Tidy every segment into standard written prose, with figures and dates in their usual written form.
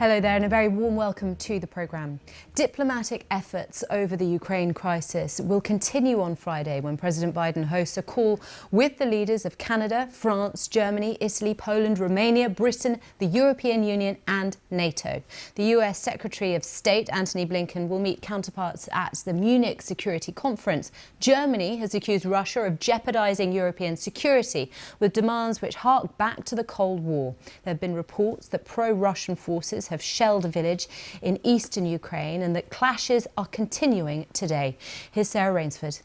Hello there and a very warm welcome to the programme. Diplomatic efforts over the Ukraine crisis will continue on Friday when President Biden hosts a call with the leaders of Canada, France, Germany, Italy, Poland, Romania, Britain, the European Union and NATO. The US Secretary of State Antony Blinken will meet counterparts at the Munich Security Conference. Germany has accused Russia of jeopardising European security with demands which hark back to the Cold War. There have been reports that pro-Russian forces have shelled a village in eastern Ukraine and that clashes are continuing today. Here's Sarah Rainsford.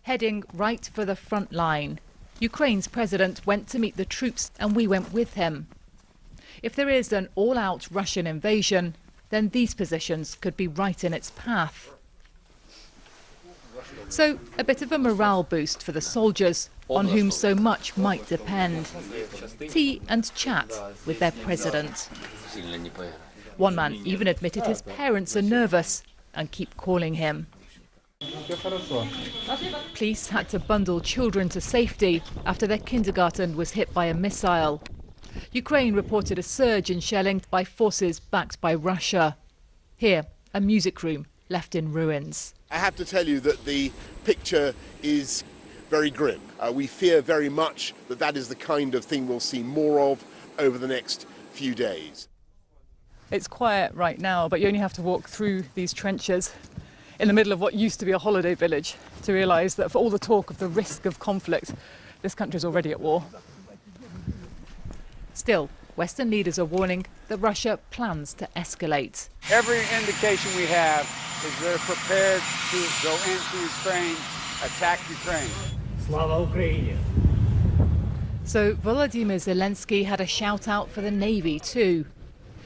Heading right for the front line, Ukraine's president went to meet the troops and we went with him. If there is an all-out Russian invasion, then these positions could be right in its path. So a bit of a morale boost for the soldiers, on whom so much might depend. Tea and chat with their president. One man even admitted his parents are nervous and keep calling him. Police had to bundle children to safety after their kindergarten was hit by a missile. Ukraine reported a surge in shelling by forces backed by Russia. Here, a music room left in ruins. I have to tell you that the picture is very grim. We fear very much that that is the kind of thing we'll see more of over the next few days. It's quiet right now, but you only have to walk through these trenches in the middle of what used to be a holiday village to realise that for all the talk of the risk of conflict, this country is already at war. Still, Western leaders are warning that Russia plans to escalate. Every indication we have is they're prepared to go into Ukraine, attack Ukraine. Slava Ukraini. So Volodymyr Zelensky had a shout out for the Navy too.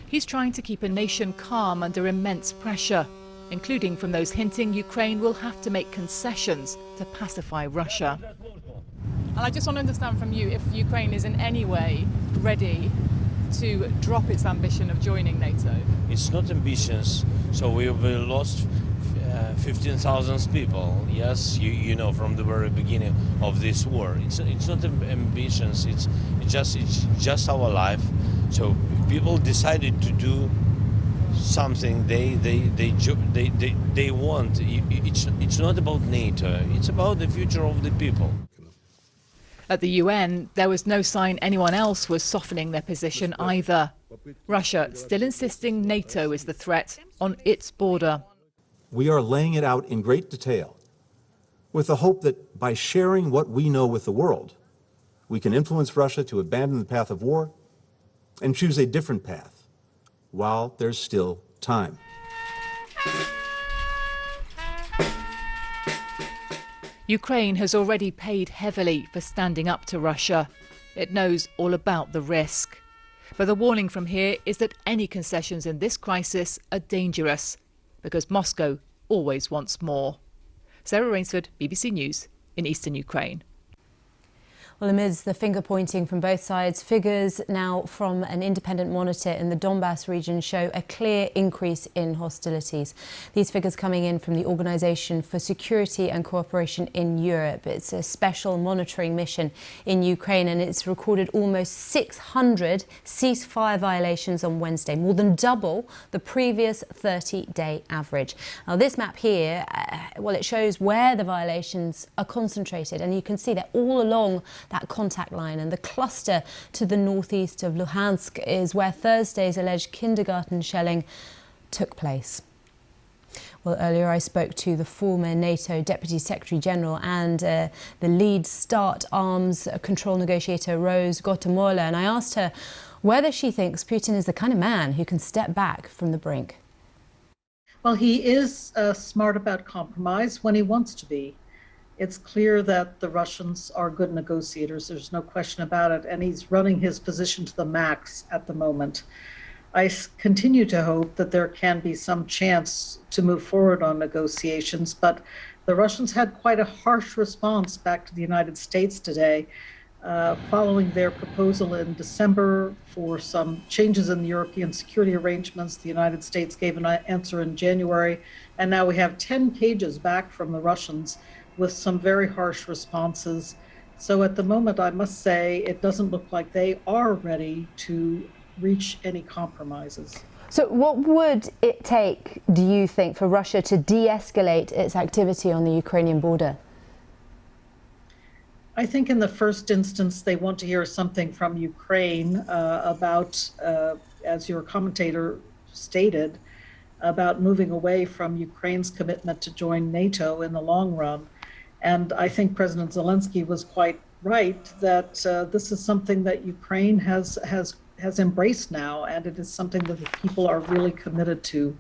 He's trying to keep a nation calm under immense pressure, including from those hinting Ukraine will have to make concessions to pacify Russia. And I just want to understand from you if Ukraine is in any way ready to drop its ambition of joining NATO. It's not ambitions, so we've lost 15,000 people, yes, you know, from the very beginning of this war. It's not ambitions, it's just our life. So people decided to do something they want. It's not about NATO, it's about the future of the people. At the UN, there was no sign anyone else was softening their position either. Russia still insisting NATO is the threat on its border. We are laying it out in great detail with the hope that by sharing what we know with the world, we can influence Russia to abandon the path of war and choose a different path while there's still time. Ukraine has already paid heavily for standing up to Russia. It knows all about the risk. But the warning from here is that any concessions in this crisis are dangerous, because Moscow always wants more. Sarah Rainsford, BBC News in eastern Ukraine. Well, amidst the finger-pointing from both sides, figures now from an independent monitor in the Donbass region show a clear increase in hostilities. These figures coming in from the Organisation for Security and Cooperation in Europe. It's a special monitoring mission in Ukraine and it's recorded almost 600 ceasefire violations on Wednesday, more than double the previous 30-day average. Now, this map here, well, it shows where the violations are concentrated, and you can see they're all along that contact line, and the cluster to the northeast of Luhansk is where Thursday's alleged kindergarten shelling took place. Well, earlier I spoke to the former NATO Deputy Secretary General and the lead START arms control negotiator Rose Gotemola, and I asked her whether she thinks Putin is the kind of man who can step back from the brink. Well, he is smart about compromise when he wants to be. It's clear that the Russians are good negotiators, there's no question about it, and he's running his position to the max at the moment. I continue to hope that there can be some chance to move forward on negotiations, but the Russians had quite a harsh response back to the United States today, following their proposal in December for some changes in the European security arrangements. The United States gave an answer in January, and now we have 10 pages back from the Russians with some very harsh responses. So at the moment, I must say, it doesn't look like they are ready to reach any compromises. So what would it take, do you think, for Russia to de-escalate its activity on the Ukrainian border? I think in the first instance, they want to hear something from Ukraine about, as your commentator stated, about moving away from Ukraine's commitment to join NATO in the long run. And I think President Zelensky was quite right that this is something that Ukraine has embraced now, and it is something that the people are really committed to.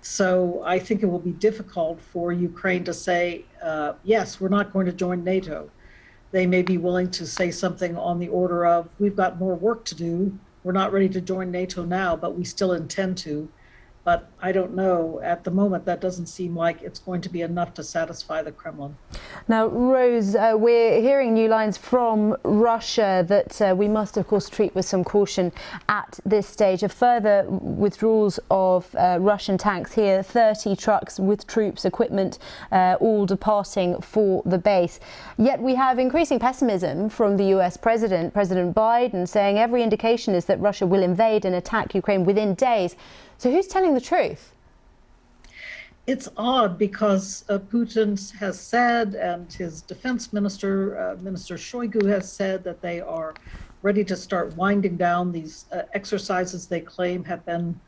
So I think it will be difficult for Ukraine to say, yes, we're not going to join NATO. They may be willing to say something on the order of, we've got more work to do. We're not ready to join NATO now, but we still intend to. But I don't know. At the moment, that doesn't seem like it's going to be enough to satisfy the Kremlin. Now, Rose, we're hearing new lines from Russia that we must, of course, treat with some caution at this stage. A further withdrawals of Russian tanks here, 30 trucks with troops, equipment, all departing for the base. Yet we have increasing pessimism from the US President Biden, saying every indication is that Russia will invade and attack Ukraine within days. So who's telling the truth? It's odd because Putin has said, and his defense minister, Minister Shoigu, has said that they are ready to start winding down these exercises they claim have been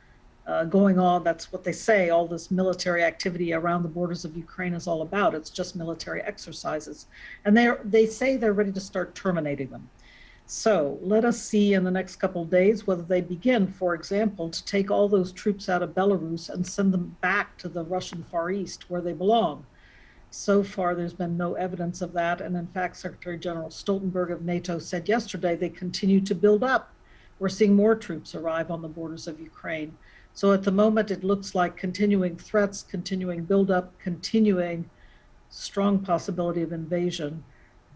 going on. That's what they say. All this military activity around the borders of Ukraine is all about. It's just military exercises. And they say they're ready to start terminating them. So let us see in the next couple of days whether they begin, for example, to take all those troops out of Belarus and send them back to the Russian Far East where they belong. So far, there's been no evidence of that. And in fact, Secretary General Stoltenberg of NATO said yesterday they continue to build up. We're seeing more troops arrive on the borders of Ukraine. So at the moment, it looks like continuing threats, continuing buildup, continuing strong possibility of invasion.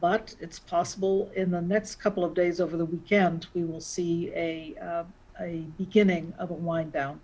But it's possible in the next couple of days over the weekend, we will see a beginning of a wind down.